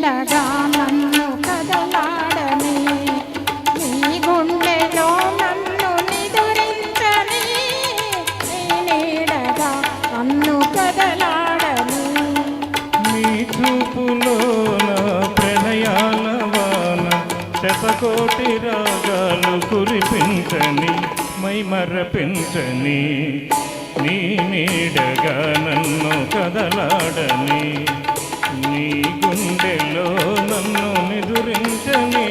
నీడగా నన్ను కదలాడని, నీ గుండెలో నన్ను నిదురించని, నీ నీడగా నన్ను కదలాడని. నీ చూపులోన ప్రణయాల వాన శతకోటి రాగాలు కురిపించని, మై మరపించని, నీ నీడగా నన్ను కదలాడని, నీ గుండెలో నన్ను నిదురించని,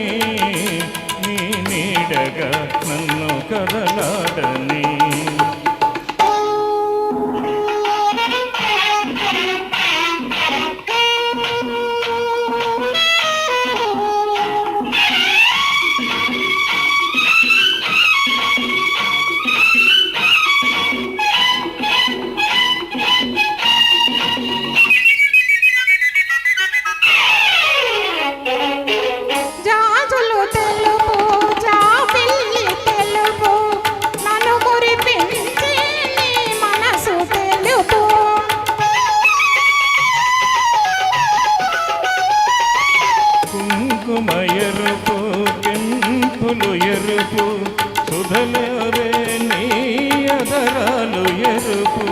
నీ నీడగా నన్ను కదలాడని. కుంకుమ ఎరుపు కెంపులు ఎరుపు సుధలరే నీ అదరాలు ఎరుపు,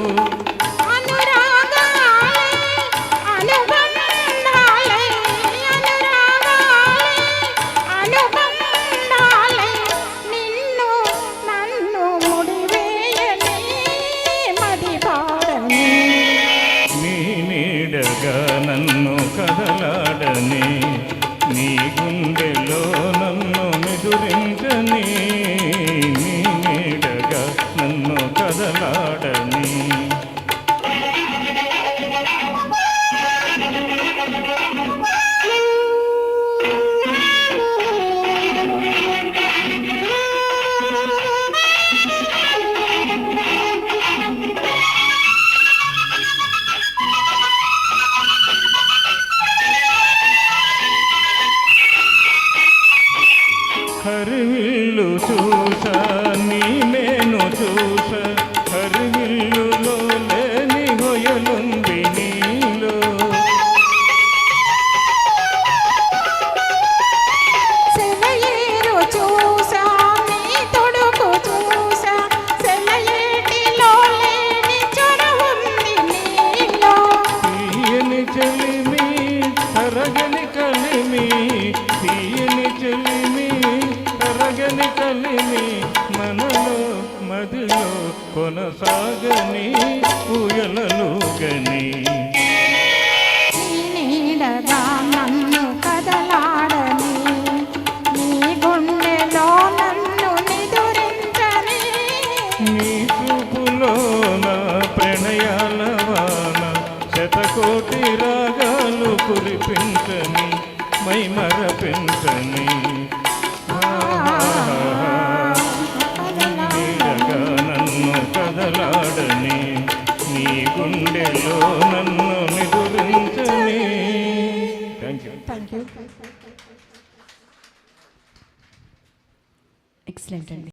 నన్ను కదలాడని, నీ గుండెలో నన్ను నిదురించని, నీ నీడగా నన్ను కదలాడని. హరివిల్లు చూసా నీ మేను చూసా, హరివిల్లులో లేని హొయలుంది నీలో. సెలయేరు చూసా నీ తొడుగు చూసా, సెలయేటిలో లేని చొరవుంది నీలో. తీయని చెలిమి తరగని కలిమి, తీయని చెలిమి తరగని కలిమి, మనలో మదిలో కొనసాగని ఊయలలుగని. నీ నీడగా నన్ను కదలాడని, నీ గుండెలో నన్ను నిదురించని, నీ చూపులోన ప్రణయాల వాన శతకోటి రాగాలు కురిపించని, మై మరపించని. నీడగా నన్ను కదలాడని, నీ గుండెలో నన్ను నిదురించని. Thank you. ఎక్సలెంట్ అండి.